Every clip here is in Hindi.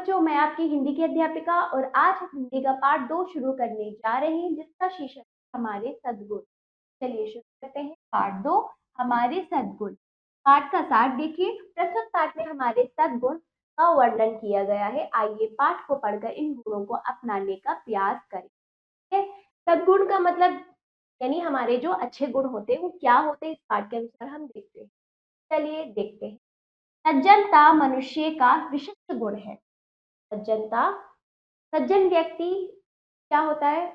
बच्चों, मैं आपकी हिंदी की अध्यापिका और आज हम हिंदी का पाठ 2 शुरू करने जा रहे हैं जिसका शीर्षक है हमारे सद्गुण। चलिए शुरू करते हैं पाठ 2 हमारे सद्गुण। पाठ का सार देखिए, प्रस्तुत पाठ में हमारे सद्गुण का वर्णन किया गया है। आइए पाठ को पढ़कर इन गुणों को अपनाने का प्रयास करें। ठीक है? सद्गुण का मतलब यानी हमारे जो अच्छे गुण होते हैं वो क्या होते हैं, इस पाठ के अनुसार हम देखते हैं। चलिए देखते हैं। सज्जनता मनुष्य का विशिष्ट गुण है। सज्जनता, सज्जन व्यक्ति क्या होता है?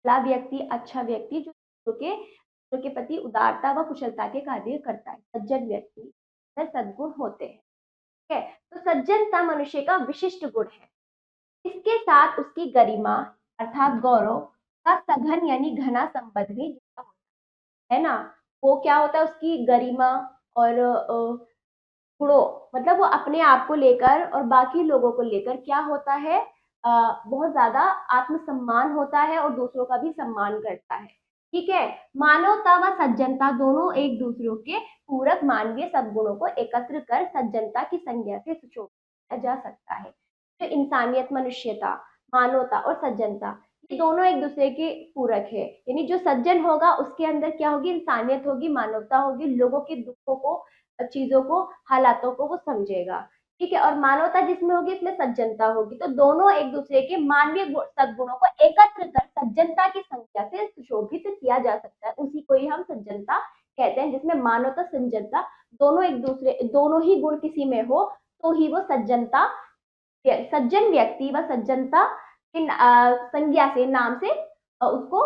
भला व्यक्ति, अच्छा व्यक्ति जो दूसरों के प्रति उदारता व कुशलता के कार्य करता है। सज्जन व्यक्ति में सद्गुण होते हैं। ठीक है? तो सज्जनता मनुष्य का विशिष्ट गुण है। इसके साथ उसकी गरिमा अर्थात गौरव का सघन यानी घना संबंध भी जुड़ा होता है ना। वो क्या होता है, उसकी गरिमा और गुणों मतलब वो अपने आप को लेकर और बाकी लोगों को लेकर क्या होता है, बहुत ज्यादा आत्मसम्मान होता है और दूसरों का भी सम्मान करता है। ठीक है? मानवता व सज्जनता दोनों एक दूसरों के पूरक मानवीय सद्गुणों को एकत्र कर सज्जनता की संज्ञा से सुशोभित किया जा सकता है। जो इंसानियत, मनुष्यता, मानवता और सज्जनता ये दोनों एक दूसरे के पूरक है। यानी जो सज्जन होगा उसके अंदर क्या होगी, इंसानियत होगी, मानवता होगी, लोगों के दुखों को, चीजों को, हालातों को वो समझेगा। ठीक है? और मानवता जिसमें होगी उसमें सज्जनता होगी। तो दोनों एक दूसरे के मानवीय सद्गुणों को एकत्र कर सज्जनता की संख्या से सुशोभित किया जा सकता है। उसी को ही हम सज्जनता कहते हैं, जिसमें मानवता, सज्जनता दोनों ही गुण किसी में हो तो ही वो सज्जनता, सज्जन व्यक्ति व सज्जनता की संज्ञा से, नाम से उसको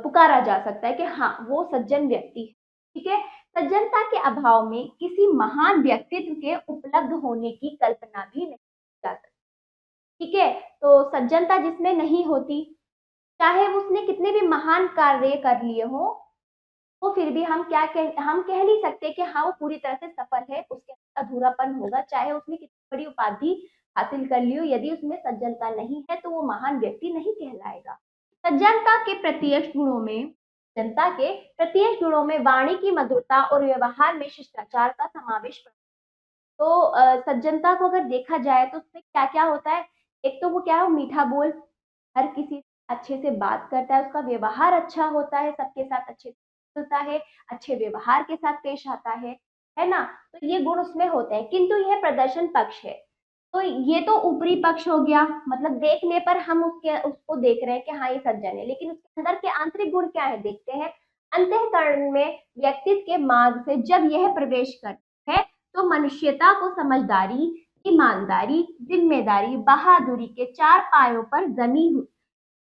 पुकारा जा सकता है कि हाँ वो सज्जन व्यक्ति है। ठीक है? सज्जनता के अभाव में किसी महान व्यक्तित्व के उपलब्ध होने की कल्पना भी नहीं की जा सकती। ठीक है? तो सज्जनता जिसमें नहीं होती, चाहे उसने कितने भी महान कार्य कर लिए हो, तो फिर भी हम हम कह नहीं सकते कि हाँ वो पूरी तरह से सफल है, उसके अंदर अधूरापन होगा। चाहे उसने कितनी बड़ी उपाधि हासिल कर ली हो, यदि उसमें सज्जनता नहीं है तो वो महान व्यक्ति नहीं कहलाएगा। सज्जनता के प्रत्यक्ष गुणों में जनता के प्रत्येक गुणों में वाणी की मधुरता और व्यवहार में शिष्टाचार का समावेश है। तो सज्जनता को अगर देखा जाए तो उसमें क्या क्या होता है। एक तो वो क्या है, मीठा बोल, हर किसी से अच्छे से बात करता है, उसका व्यवहार अच्छा होता है, सबके साथ अच्छे से चलता है, अच्छे व्यवहार के साथ पेश आता है ना। तो ये गुण उसमें होते हैं, किंतु यह प्रदर्शन पक्ष है। तो ये तो ऊपरी पक्ष हो गया, मतलब देखने पर हम उसको देख रहे हैं कि हाँ ये सज्जन है, लेकिन उसके अंदर के आंतरिक गुण क्या है देखते हैं। अंतःकरण में व्यक्तित्व के मार्ग से जब यह प्रवेश करता है तो मनुष्यता को समझदारी, ईमानदारी, जिम्मेदारी, बहादुरी के 4 पायों पर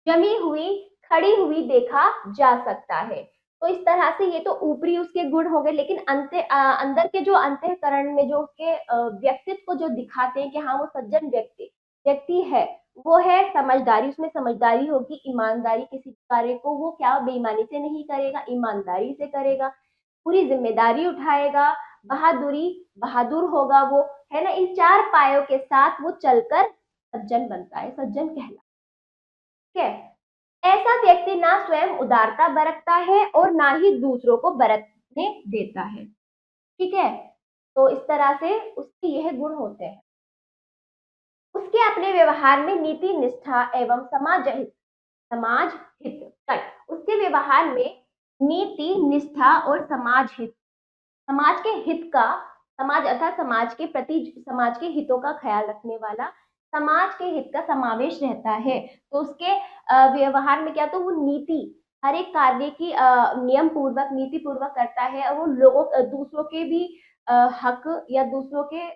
जमी हुई, खड़ी हुई देखा जा सकता है। तो इस तरह से ये तो ऊपरी उसके गुण हो गए, लेकिन अंदर के जो अंतःकरण में जो उसके व्यक्तित्व को जो दिखाते हैं कि हाँ वो सज्जन व्यक्ति है, वो है समझदारी। उसमें समझदारी होगी, ईमानदारी, किसी कार्य को वो क्या बेईमानी से नहीं करेगा, ईमानदारी से करेगा, पूरी जिम्मेदारी उठाएगा, बहादुरी, बहादुर होगा वो, है ना। इन 4 पायों के साथ वो चलकर सज्जन बनता है, सज्जन कहलाता है। ऐसा व्यक्ति ना स्वयं उदारता बरतता है और ना ही दूसरों को बरतने देता है। ठीक है? तो इस तरह से उसके यह गुण होते हैं। उसके अपने व्यवहार में नीति, निष्ठा एवं समाज हित तक, उसके व्यवहार में नीति, निष्ठा और समाज हित, समाज के हित का, समाज अर्थात समाज के प्रति, समाज के हितों का ख्याल रखने वाला, समाज के हित का समावेश रहता है। तो उसके व्यवहार में क्या, तो वो नीति, हर एक कार्य की नियम पूर्वक, नीति पूर्वक करता है, और वो दूसरों के भी हक या दूसरों के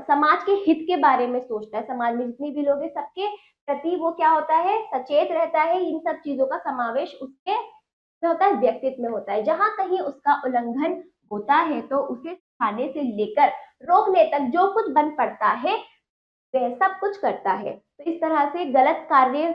समाज के हित के बारे में सोचता है। समाज में जितने भी लोग हैं सबके प्रति वो क्या होता है, सचेत रहता है। इन सब चीजों का समावेश उसके में होता है, व्यक्तित्व में होता है। जहां कहीं उसका उल्लंघन होता है तो उसे सिखाने से लेकर रोकने तक जो कुछ बन पड़ता है वह सब कुछ करता है। तो इस तरह से गलत कार्य,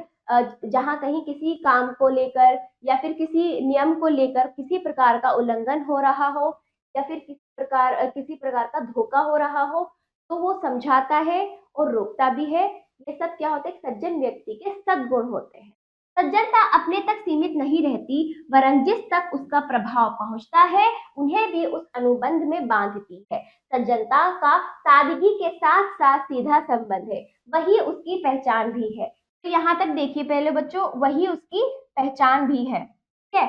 जहां कहीं किसी काम को लेकर या फिर किसी नियम को लेकर किसी प्रकार का उल्लंघन हो रहा हो, या फिर किसी प्रकार का धोखा हो रहा हो, तो वो समझाता है और रोकता भी है। ये सब क्या होता है, सज्जन व्यक्ति के सद्गुण होते हैं। सज्जनता अपने तक सीमित नहीं रहती, वरन जिस तक उसका प्रभाव पहुंचता है उन्हें भी उस अनुबंध में बांधती है। सज्जनता का सादगी के साथ साथ सीधा संबंध है, वही उसकी पहचान भी है। तो यहाँ तक देखिए पहले बच्चों, वही उसकी पहचान भी है। ठीक है,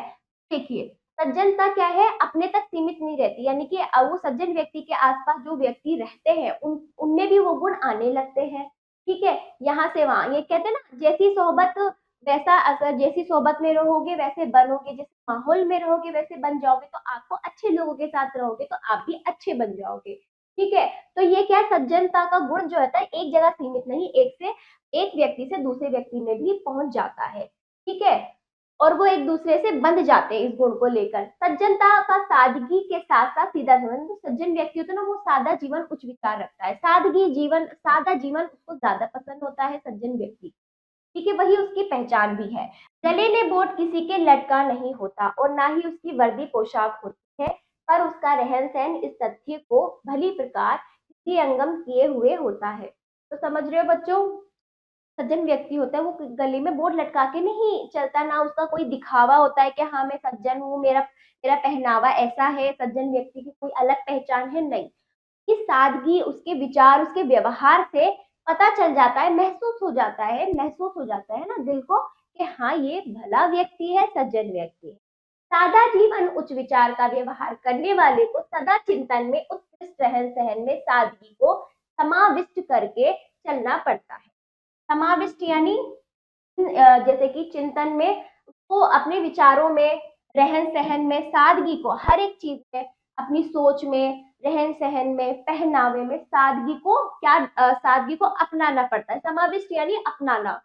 देखिए सज्जनता क्या है, अपने तक सीमित नहीं रहती, यानी कि वो सज्जन व्यक्ति के आसपास जो व्यक्ति रहते हैं उनमें भी वो गुण आने लगते हैं। ठीक है, यहाँ से वहां, ये कहते हैं ना, जैसी सोहबत वैसा असर, जैसी सोहबत में रहोगे वैसे बनोगे, जैसे माहौल में रहोगे वैसे बन जाओगे। तो आपको अच्छे लोगों के साथ रहोगे तो आप भी अच्छे बन जाओगे। ठीक है, तो ये क्या है, सज्जनता का गुण जो होता है एक जगह सीमित नहीं, एक व्यक्ति से दूसरे व्यक्ति में भी पहुंच जाता है। ठीक है, और वो एक दूसरे से बंध जाते हैं इस गुण को लेकर। सज्जनता का सादगी के साथ साथ सीधा संबंध, तो सज्जन व्यक्ति होता है ना, वो सादा जीवन उच्च विचार रखता है, सादगी जीवन, सादा जीवन उसको ज्यादा पसंद होता है सज्जन व्यक्ति। ठीक है, वही उसकी पहचान भी है। गले में बोट किसी के लटका नहीं होता और ना ही उसकी वर्दी पोशाक होती है, पर उसका रहन सहन इस तथ्य को भली प्रकार किसी अंगम किए हुए होता है। तो समझ रहे हो बच्चों, सज्जन व्यक्ति होता है वो गले में बोर्ड लटका के नहीं चलता, ना उसका कोई दिखावा होता है कि हाँ मैं सज्जन हूँ, मेरा मेरा पहनावा ऐसा है, सज्जन व्यक्ति की कोई अलग पहचान है, नहीं। इस सादगी, उसके विचार, उसके व्यवहार से पता चल जाता है, महसूस हो जाता है ना दिल को कि हाँ ये भला व्यक्ति है, सज्जन व्यक्ति है। सादा जीवन उच्च विचार का व्यवहार करने वाले को सदा चिंतन में, उत्कृष्ट रहन सहन में सादगी को समाविष्ट करके चलना पड़ता है। समाविष्ट यानी जैसे कि चिंतन में, उसको अपने विचारों में, रहन सहन में सादगी को, हर एक चीज में, अपनी सोच में, रहन सहन में, पहनावे में सादगी को सादगी को अपनाना पड़ता है। समाविष्ट यानी अपनाना,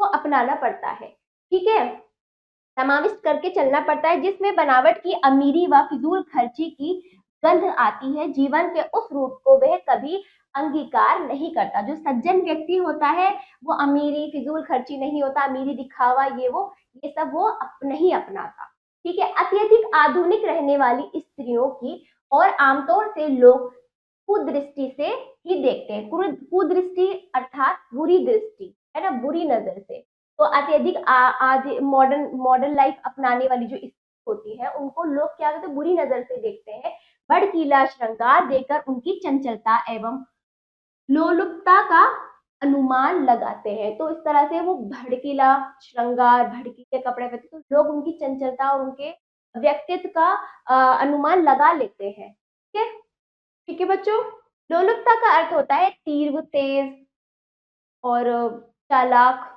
को अपनाना पड़ता है। ठीक है, समाविष्ट करके चलना पड़ता है, जिसमें बनावट की अमीरी व फिजूल खर्ची की गंध आती है। जीवन के उस रूप को वह कभी अंगीकार नहीं करता। जो सज्जन व्यक्ति होता है वो अमीरी, फिजूल खर्ची नहीं होता, अमीरी दिखावा ये सब वो नहीं अपनाता। ठीक है, अत्यधिक आधुनिक रहने वाली स्त्रियों की और आमतौर से लोग कुदृष्टि से ही देखते हैं। कुदृष्टि अर्थात बुरी दृष्टि, है ना, बुरी नजर से। तो अत्यधिक आधे मॉडर्न मॉडर्न लाइफ अपनाने वाली जो स्त्री होती है उनको लोग क्या कहते हैं, बुरी नजर से देखते हैं। भड़कीला श्रृंगार देकर उनकी चंचलता एवं लोलुपता का अनुमान लगाते हैं। तो इस तरह से वो भड़कीला श्रृंगार, भड़कीले कपड़े पहनते, तो लोग उनकी चंचलता और उनके व्यक्तित्व का अनुमान लगा लेते हैं। ठीक है, ठीक है बच्चों। लोलुपता का अर्थ होता है तीव्र, तेज और चालाक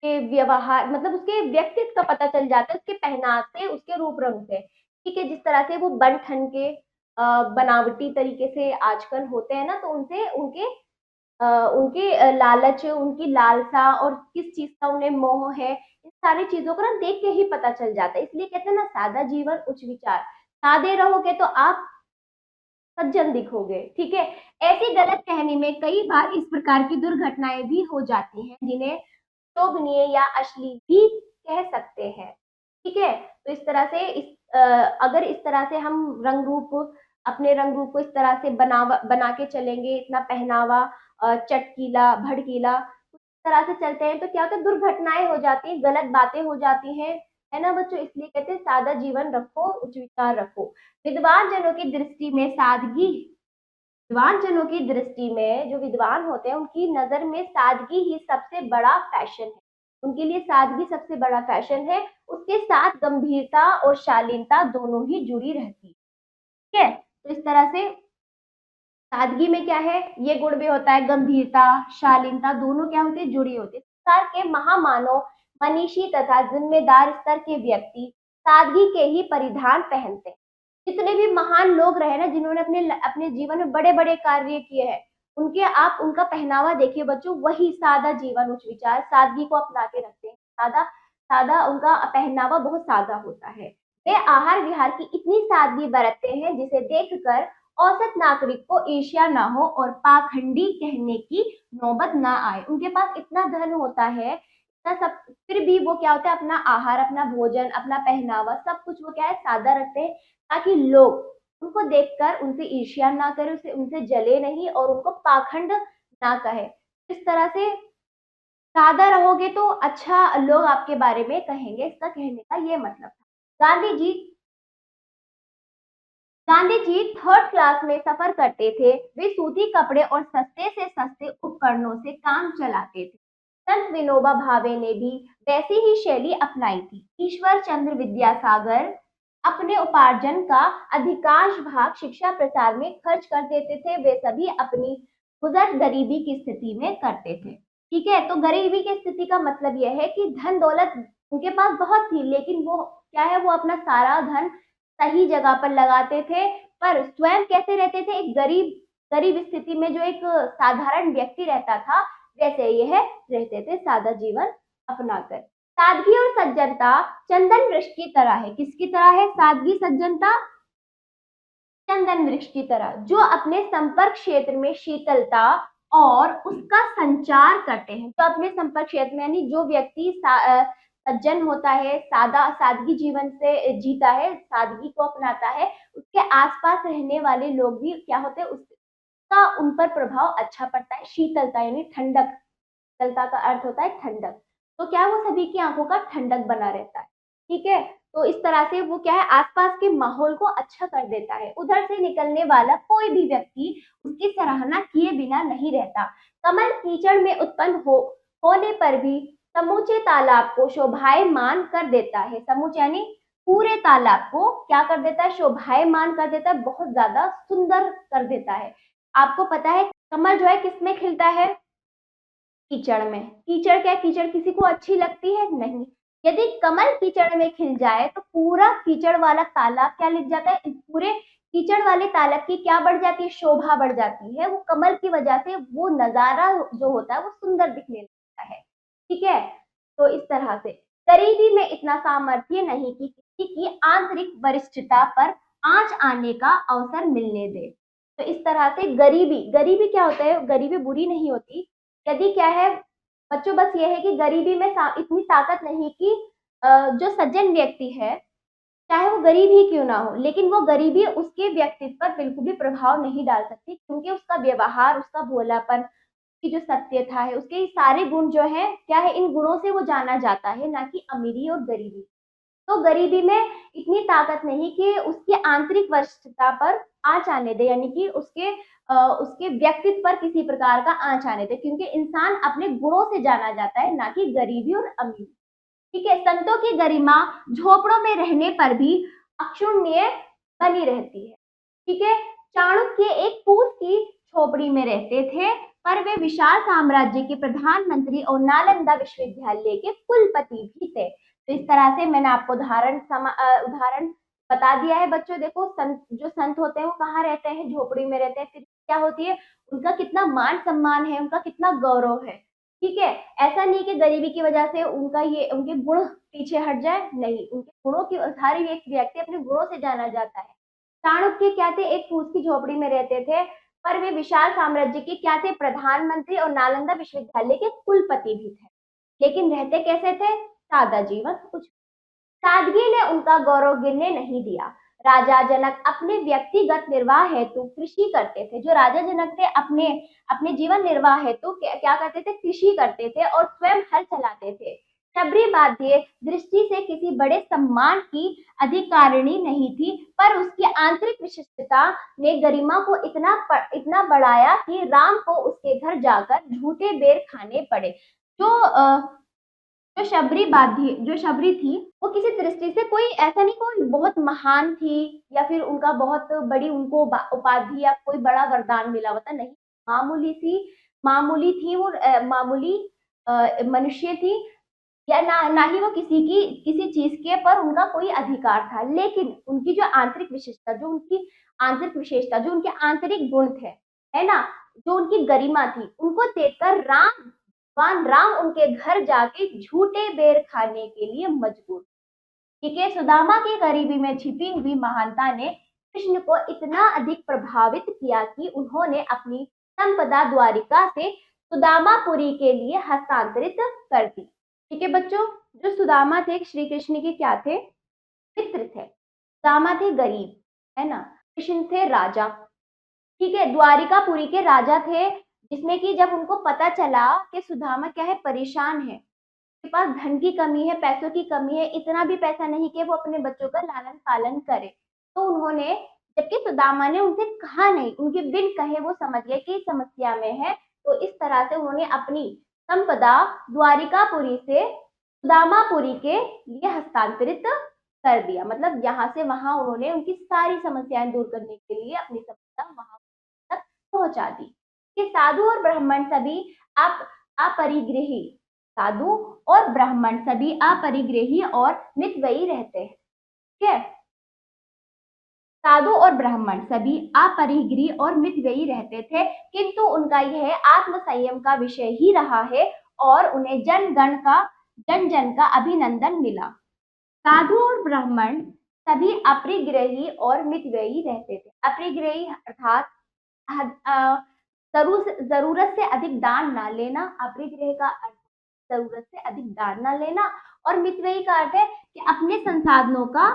के व्यवहार, मतलब उसके व्यक्तित्व का पता चल जाता है उसके पहनाव से, उसके रूप रंग से। ठीक है, जिस तरह से वो बन ठन के बनावटी तरीके से आजकल होते हैं ना, तो उनसे उनके लालच, उनकी लालसा और किस चीज का उन्हें मोह है, इन सारी चीजों को ना देख के ही पता चल जाता है। इसलिए कहते हैं ना, सादा जीवन उच्च विचार। सादे रहोगे तो आप सज्जन दिखोगे। ठीक है, ऐसी गलत कहनी में कई बार इस प्रकार की दुर्घटनाएं भी हो जाती हैं जिन्हें शोभनीय या अश्लील भी कह सकते हैं। ठीक है, तो इस तरह से अगर इस तरह से हम अपने रंग रूप को इस तरह से बना के चलेंगे, इतना पहनावा चटकीला, भड़कीला, इस तरह से चलते हैं, तो क्या होता है, दुर्घटनाएं हो जाती हैं, गलत बातें हो जाती हैं, है ना बच्चों। इसलिए कहते हैं सादा जीवन रखो, उच्च विचार रखो। विद्वान जनों की दृष्टि में सादगी, विद्वान जनों की दृष्टि में, जो विद्वान होते हैं उनकी नजर में सादगी ही सबसे बड़ा फैशन है। उनके लिए सादगी सबसे बड़ा फैशन है। उसके साथ गंभीरता और शालीनता दोनों ही जुड़ी रहती है। ठीक है, तो इस तरह से सादगी में क्या है, ये गुण भी होता है, गंभीरता, शालीनता दोनों क्या होती है, जुड़ी होती है। संसार के महामानव, मनीषी तथा जिम्मेदार स्तर के व्यक्ति सादगी के ही परिधान पहनते हैं। जितने भी महान लोग रहे ना, जिन्होंने अपने अपने जीवन में बड़े बड़े कार्य किए हैं, उनके आप उनका पहनावा देखिए बच्चों, वही सादा जीवन उच्च विचार, सादगी को अपना के रखते हैं। सादा सादा उनका पहनावा बहुत सादा होता है। वे आहार विहार की इतनी सादगी बरतते हैं जिसे देखकर औसत नागरिक को ईर्ष्या ना हो और पाखंडी कहने की नौबत ना आए। उनके पास इतना धन होता है, इतना सब, फिर भी वो क्या होता है, अपना आहार, अपना भोजन, अपना पहनावा, सब कुछ वो क्या है, सादा रखते हैं, ताकि लोग उनको देखकर उनसे ईर्ष्या ना करे, उनसे जले नहीं और उनको पाखंड ना कहे। इस तरह से सादा रहोगे तो अच्छा लोग आपके बारे में कहेंगे, इसका कहने का ये मतलब था। गांधी जी थर्ड क्लास में सफर करते थे। वे सूती कपड़े और सस्ते से सस्ते उपकरणों से काम चलाते थे। संत विनोबा भावे ने भी वैसी ही शैली अपनाई थी। ईश्वर चंद्र विद्यासागर अपने उपार्जन का अधिकांश भाग शिक्षा प्रचार में खर्च कर देते थे। वे सभी अपनी गुजर गरीबी की स्थिति में करते थे। ठीक है, तो गरीबी की स्थिति का मतलब यह है कि धन दौलत उनके पास बहुत थी, लेकिन वो क्या है, वो अपना सारा धन सही जगह पर लगाते थे। पर स्वयं कैसे रहते थे, एक गरीब गरीब स्थिति में जो एक साधारण व्यक्ति रहता था, वैसे यह रहते थे सादा जीवन अपनाकर। सादगी और सज्जनता चंदन वृक्ष की तरह है। किसकी तरह है सादगी सज्जनता? चंदन वृक्ष की तरह, जो अपने संपर्क क्षेत्र में शीतलता और उसका संचार करते हैं। जो अपने संपर्क क्षेत्र में, यानी जो व्यक्ति सज्जन होता है, सादगी जीवन से जीता है, सादगी को अपनाता है, उसके आसपास रहने वाले लोग भी क्या होते हैं, उसका उन पर प्रभाव अच्छा पड़ता है। शीतलता यानी ठंडक, शीतलता का अर्थ होता है ठंडक। तो क्या वो सभी की आंखों का ठंडक बना रहता है। ठीक है, तो इस तरह से वो क्या है, आसपास के माहौल को अच्छा कर देता है। उधर से निकलने वाला कोई भी व्यक्ति उसकी सराहना किए बिना नहीं रहता। कमल कीचड़ में उत्पन्न होने पर भी समूचे तालाब को शोभायमान कर देता है। समूचे यानी पूरे तालाब को क्या कर देता है, शोभायमान कर देता है, बहुत ज्यादा सुंदर कर देता है। आपको पता है कमल जो है किसमें खिलता है? कीचड़ में। कीचड़ क्या, कीचड़ किसी को अच्छी लगती है? नहीं। यदि कमल कीचड़ में खिल जाए तो पूरा कीचड़ वाला तालाब क्या लिख जाता है, पूरे कीचड़ वाले तालाब की क्या बढ़ जाती है, शोभा बढ़ जाती है। वो कमल की वजह से वो नजारा जो होता है वो सुंदर दिखने लगता है। ठीक है, तो इस तरह से गरीबी में इतना सामर्थ्य नहीं कि किसी की आंतरिक वरिष्ठता पर आंच आने का अवसर मिलने दे। तो इस तरह से गरीबी, गरीबी क्या होता है, गरीबी बुरी नहीं होती। यदि क्या है बच्चों, बस ये है कि गरीबी में इतनी ताकत नहीं कि जो सज्जन व्यक्ति है, चाहे वो गरीब ही क्यों ना हो, लेकिन वो गरीबी उसके व्यक्तित्व पर बिल्कुल भी प्रभाव नहीं डाल सकती, क्योंकि उसका व्यवहार, उसका भोलापन, उसकी जो सत्यता है, उसके सारे गुण जो है क्या है, इन गुणों से वो जाना जाता है, ना कि अमीरी और गरीबी। तो गरीबी में इतनी ताकत नहीं कि उसकी आंतरिक वरिष्ठता पर आंच आने दे, यानी कि उसके व्यक्तित्व पर किसी प्रकार का आंच आने दे, क्योंकि इंसान अपने गुणों से जाना जाता है, ना कि गरीबी और अमीरी। ठीक है, संतों की गरिमा झोपड़ों में रहने पर भी अक्षुण्य बनी रहती है। ठीक है, चाणक्य एक फूस की झोपड़ी में रहते थे, पर वे विशाल साम्राज्य के प्रधानमंत्री और नालंदा विश्वविद्यालय के कुलपति भी थे। तो इस तरह से मैंने आपको उदाहरण बता दिया है बच्चों। देखो, जो संत होते हैं वो कहाँ रहते हैं, झोपड़ी में रहते हैं। फिर क्या होती है, उनका कितना मान सम्मान है, उनका कितना गौरव है। ठीक है, ऐसा नहीं कि गरीबी की वजह से उनके गुण पीछे हट जाए, नहीं, उनके गुणों की, हर एक व्यक्ति अपने गुणों से जाना जाता है। चाणक्य क्या थे, एक फूस की झोपड़ी में रहते थे, पर वे विशाल साम्राज्य के क्या थे, प्रधानमंत्री और नालंदा विश्वविद्यालय के कुलपति भी थे। लेकिन रहते कैसे थे, सादा जीवन। कुछ सादगी ने उनका गौरव गिरने नहीं दिया। राजा जनक अपने व्यक्तिगत निर्वाह हेतु कृषि करते थे। जो राजा जनक थे, अपने अपने जीवन निर्वाह हेतु क्या करते थे, कृषि करते थे और स्वयं हल चलाते थे। शबरी बाध्य दृष्टि से किसी बड़े सम्मान की अधिकारिणी नहीं थी, पर उसकी आंतरिक विशिष्टता ने गरिमा को इतना बढ़ाया कि राम को उसके घर जाकर झूठे बेर खाने पड़े। जो जो शबरी थी, वो किसी दृष्टि से कोई ऐसा नहीं, कोई बहुत महान थी या फिर उनका बहुत बड़ी उनको उपाधि या कोई बड़ा वरदान मिला होता, नहीं। मामूली थी वो, मामूली मनुष्य थी, या ना ही वो किसी चीज के पर उनका कोई अधिकार था। लेकिन उनकी जो आंतरिक विशेषता, जो उनके आंतरिक गुण थे, है ना, जो उनकी गरिमा थी, उनको देखकर भगवान राम उनके घर जाके झूठे बेर खाने के लिए मजबूर। ठीक है, सुदामा की गरीबी में छिपी हुई महानता ने कृष्ण को इतना अधिक प्रभावित किया कि उन्होंने अपनी संपदा द्वारिका से सुदामापुरी के लिए हस्तांतरित कर दी। ठीक है बच्चों, जो सुदामा थे श्री कृष्ण के क्या थे, मित्र थे। सुदामा थे गरीब, है ना, कृष्ण थे राजा। ठीक है, द्वारिकापुरी के राजा थे, जिसमें कि जब उनको पता चला कि सुदामा क्या है, परेशान है, उसके पास धन की कमी है, पैसों की कमी है, इतना भी पैसा नहीं कि वो अपने बच्चों का लालन पालन करे, तो उन्होंने, जबकि सुदामा ने उनसे कहा नहीं, उनके बिन कहे वो समझ गए कि समस्या में है, तो इस तरह से उन्होंने अपनी संपदा द्वारिकापुरी से सुदामापुरी के लिए हस्तांतरित कर दिया। मतलब यहाँ से वहां उन्होंने उनकी सारी समस्याएं दूर करने के लिए अपनी संपदा वहां तक पहुंचा दी। कि साधु और ब्राह्मण सभी आप अपरिग्रही, साधु और ब्राह्मण सभी अपरिग्रही और मितव्ययी रहते हैं। ठीक है, साधु और ब्राह्मण सभी अपरिग्रही और मितव्ययी रहते थे, किंतु उनका यह आत्म संयम का विषय ही रहा है और उन्हें जन जन का अभिनंदन मिला। साधु और ब्राह्मण सभी अपरिग्रही और मितव्ययी रहते थे। अपरिग्रही अर्थात जरूरत से अधिक दान ना लेना, अपरिग्रह का अर्थ जरूरत से अधिक दान ना लेना, और मितव्ययी का अर्थ है कि अपने संसाधनों का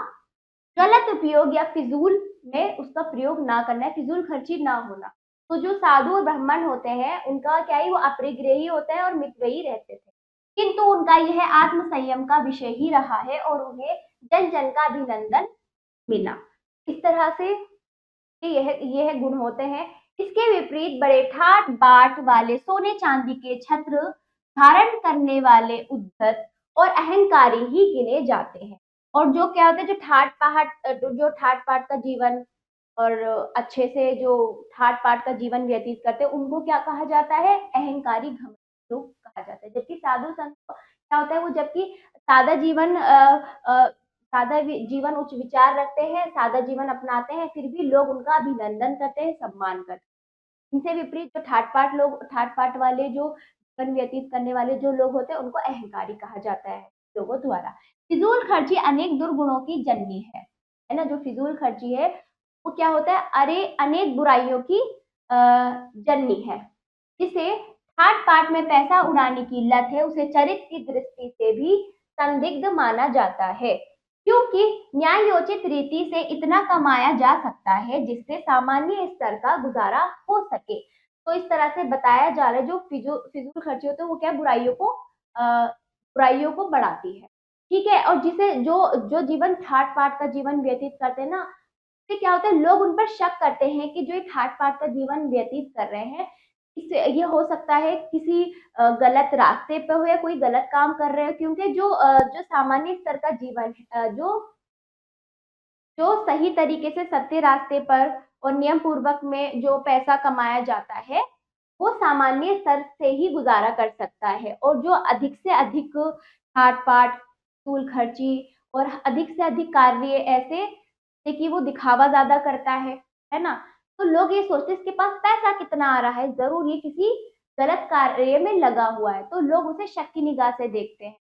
गलत उपयोग या फिजूल में उसका प्रयोग ना करना है, फिजूल खर्ची ना होना। तो जो साधु और ब्राह्मण होते हैं उनका क्या है, वो अपरिग्रही होते हैं और मितव्ययी रहते थे, किंतु उनका यह आत्म संयम का विषय ही रहा है और उन्हें जन जन का अभिनंदन मिला। इस तरह से यह गुण होते हैं। इसके विपरीत बड़े ठाट बाट वाले सोने चांदी के छत्र धारण करने वाले उद्धत और अहंकारी ही गिने जाते हैं। और जो क्या होता है, जो ठाट बाट का जीवन और अच्छे से जो ठाट बाट का जीवन व्यतीत करते हैं, उनको क्या कहा जाता है, अहंकारी घमंडी लोग कहा जाता है। जबकि साधु संत क्या होता है, वो जबकि सादा जीवन सादा जीवन उच्च विचार रखते हैं, सादा जीवन अपनाते हैं, फिर भी लोग उनका अभिनंदन करते हैं, सम्मान करते हैं। इनसे विपरीत जो ठाट पाट वाले जो जीवन व्यतीत करने वाले जो लोग होते हैं, उनको अहंकारी कहा जाता है लोगों द्वारा। फिजूल खर्ची अनेक दुर्गुणों की जननी है ना। जो फिजूल खर्ची है वो क्या होता है, अरे अनेक बुराइयों की जननी है। जिसे ठाट पाट में पैसा उड़ाने की लत है, उसे चरित्र की दृष्टि से भी संदिग्ध माना जाता है, क्योंकि न्यायोचित रीति से इतना कमाया जा सकता है जिससे सामान्य स्तर का गुजारा हो सके। तो इस तरह से बताया जा रहा है जो फिजूल खर्ची होते हैं वो क्या बुराइयों को बढ़ाती है। ठीक है, और जिसे जो जो जीवन ठाट पाट का जीवन व्यतीत करते हैं ना, इससे क्या होता है, लोग उन पर शक करते हैं कि जो ये ठाट पाट का जीवन व्यतीत कर रहे हैं, इससे ये हो सकता है किसी गलत रास्ते पे हो या कोई गलत काम कर रहे हो, क्योंकि जो सामान्य स्तर का जीवन जो सही तरीके से सत्य रास्ते पर और नियम पूर्वक में जो पैसा कमाया जाता है, वो सामान्य स्तर से ही गुजारा कर सकता है। और जो अधिक से अधिक ठाट पाट, फजूल खर्ची और अधिक से अधिक कार्य ऐसे कि वो दिखावा ज्यादा करता है ना, तो लोग ये सोचते हैं इसके पास पैसा कितना आ रहा है, जरूर ये किसी गलत कार्य में लगा हुआ है, तो लोग उसे शक की निगाह से देखते हैं।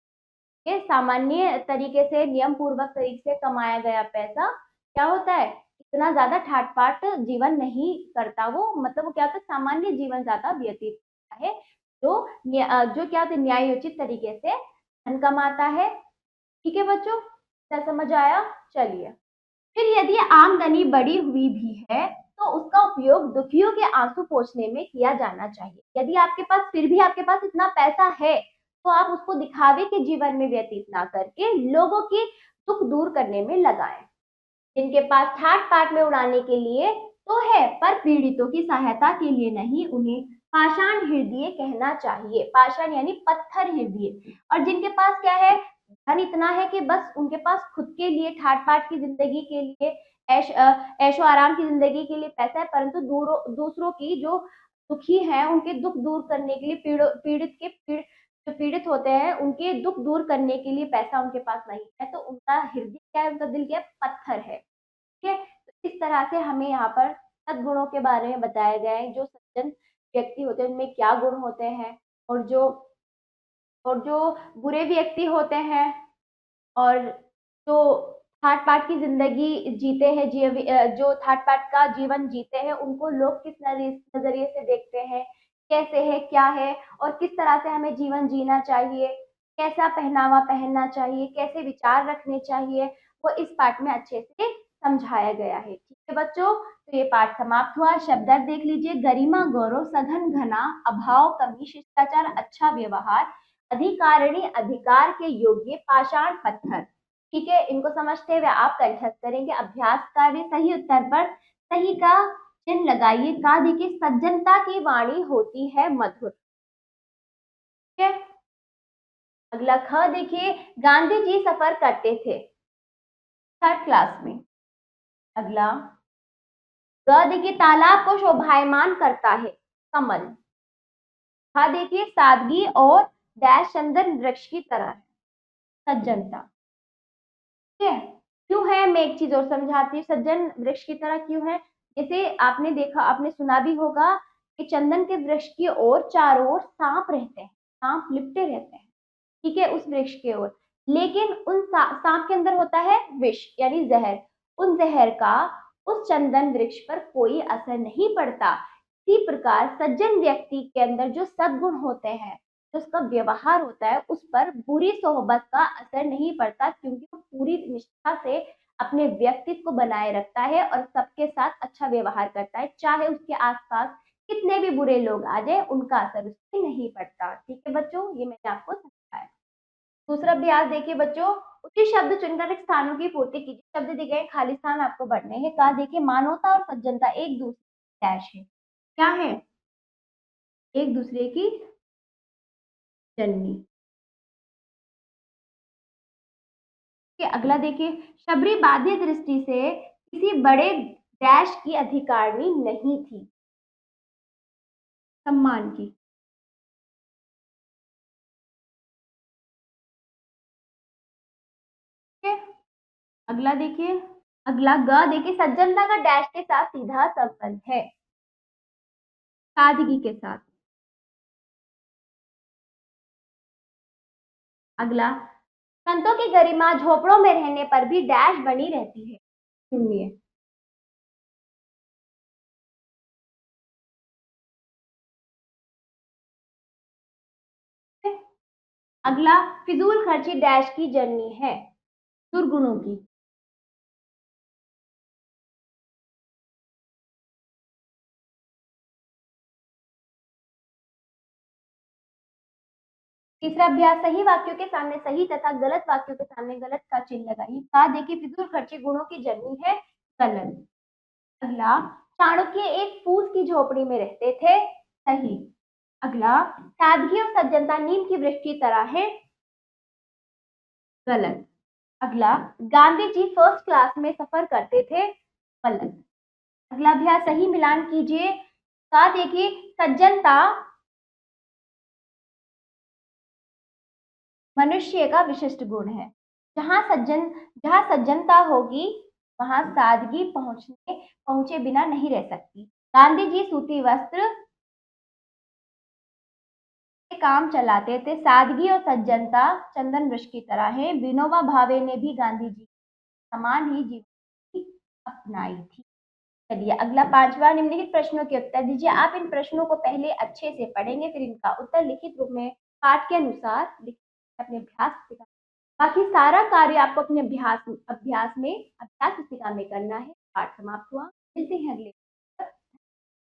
ये सामान्य तरीके से नियम पूर्वक तरीके से कमाया गया पैसा क्या होता है, इतना ज्यादा ठाट पाट जीवन नहीं करता वो, मतलब वो क्या होता है, सामान्य जीवन ज्यादा व्यतीत करता है, जो क्या होता है, न्यायोचित तरीके से धन कमाता है। ठीक है बच्चों, क्या समझ आया? चलिए, फिर यदि आमदनी बढ़ी हुई भी है तो उसका उपयोग दुखियों के आंसू पोंछने में किया जाना चाहिए। यदि आपके पास फिर भी आपके पास इतना पैसा है तो आप उसको दिखावे के जीवन में व्यतीत ना करके लोगों के दुख दूर करने में लगाएं। जिनके पास ठाट पाट में उड़ाने के लिए तो है, पर पीड़ितों की सहायता के लिए नहीं, उन्हें पाषाण हृदय कहना चाहिए। पाषाण यानी पत्थर हृदय। और जिनके पास क्या है, धन इतना है कि बस उनके पास खुद के लिए ठाट पाट की जिंदगी के लिए ऐशो आराम की जिंदगी के लिए पैसा है, परंतु दूसरों की जो दुखी है उनके दुख दूर करने के लिए जो पीड़ित होते हैं उनके दुख दूर करने के लिए पैसा उनके पास नहीं है, तो उनका हृदय क्या है, उनका दिल क्या है, पत्थर है। ठीक है, तो इस तरह से हमें यहाँ पर सद्गुणों के बारे में बताया गया है, जो सज्जन व्यक्ति होते हैं उनमें क्या गुण होते हैं, और जो बुरे व्यक्ति होते हैं और जो ठाट पाट की जिंदगी जीते हैं, जो ठाट पाट का जीवन जीते हैं, उनको लोग किस नजरिए से देखते हैं, कैसे है, क्या है, और किस तरह से हमें जीवन जीना चाहिए, कैसा पहनावा पहनना चाहिए, कैसे विचार रखने चाहिए, वो इस पाठ में अच्छे से समझाया गया है। ठीक है बच्चों, तो ये पाठ समाप्त हुआ। शब्दार्थ देख लीजिए। गरिमा, गौरव, सघन, घना, अभाव, कमी, शिष्टाचार, अच्छा व्यवहार, अधिकारिणी, अधिकार के योग्य, पाषाण, पत्थर। ठीक है, इनको समझते हुए आप कंठस्थ करेंगे। अभ्यास कार्य सही उत्तर पर सही का चिन्ह लगाइए। का देखिए, सज्जनता की वाणी होती है मधुर। ठीक है, अगला ख देखिए, गांधी जी सफर करते थे 3rd क्लास में। अगला ग देखिए, तालाब को शोभायमान करता है कमल। ख देखिए, सादगी और डैश चंदन वृक्ष की तरह है सज्जनता। ठीक है, क्यों है, मैं एक चीज और समझाती हूँ। सज्जन वृक्ष की तरह क्यों है? जैसे आपने देखा, आपने सुना भी होगा कि चंदन के वृक्ष की ओर चारों ओर सांप रहते हैं, सांप लिपटे रहते हैं। ठीक है, उस वृक्ष की ओर, लेकिन उन सांप के अंदर होता है विष यानी जहर। उन जहर का उस चंदन वृक्ष पर कोई असर नहीं पड़ता। इसी प्रकार सज्जन व्यक्ति के अंदर जो सद्गुण होते हैं, जो उसका व्यवहार होता है, उस पर बुरी सोहबत का असर नहीं पड़ता, क्योंकि वो पूरी निष्ठा से अपने व्यक्तित्व को बनाए रखता है और सबके साथ अच्छा व्यवहार करता है। चाहे उसके आसपास कितने भी बुरे लोग आ जाए, उनका असर उस पर नहीं पड़ता। ठीक है बच्चों, ये मैंने आपको समझाया। दूसरा अभ्यास देखिए बच्चों, उचित शब्द चुनकर एक स्थानों की पूर्ति कीजिए। शब्द दिए गए, खाली स्थान आपको भरने हैं। कहा देखिए, मानवता और सज्जनता एक दूसरे डैश है। क्या है? एक दूसरे की जननी। अगला देखिए, शबरी बाध्य दृष्टि से किसी बड़े डैश की अधिकारिणी नहीं थी, सम्मान की। ठीक है, अगला देखिए, अगला ग देखिए, सज्जनता का डैश के साथ सीधा संबंध है, सादगी के साथ। अगला, संतों की गरिमा झोपड़ों में रहने पर भी डैश बनी रहती है, सुनिए। अगला, फिजूल खर्ची डैश की जर्नी है, दुर्गुणों की। तीसरा अभ्यास, सही वाक्यों के सामने सही तथा गलत वाक्यों के सामने गलत का चिन्ह लगाइए। कहा देखिए, फिजूल खर्ची गुणों की जर्नी है, गलत। अगला, चाणक्य एक फूस की झोपड़ी में रहते थे, सही। अगला, सादगी और सज्जनता नीम की वृक्ष की तरह है, गलत। अगला, गांधी जी 1st क्लास में सफर करते थे, गलत। अगला अभ्यास, सही मिलान कीजिए। कहा देखिए, सज्जनता मनुष्य का विशिष्ट गुण है। जहां सज्जनता होगी, वहां सादगी पहुंचे बिना नहीं रह सकती। गांधी जी सूती वस्त्र से काम चलाते थे, सादगी और सज्जनता चंदन वृक्ष की तरह है। विनोबा भावे ने भी गांधी जी समान ही जीवन अपनाई थी। चलिए, अगला 5वां, निम्नलिखित प्रश्नों के उत्तर दीजिए। आप इन प्रश्नों को पहले अच्छे से पढ़ेंगे, फिर इनका उत्तर लिखित रूप में पाठ के अनुसार अपने अभ्यास, बाकी सारा कार्य आपको अपने अभ्यास पुस्तिका में करना है। पाठ समाप्त हुआ, मिलते हैं अगले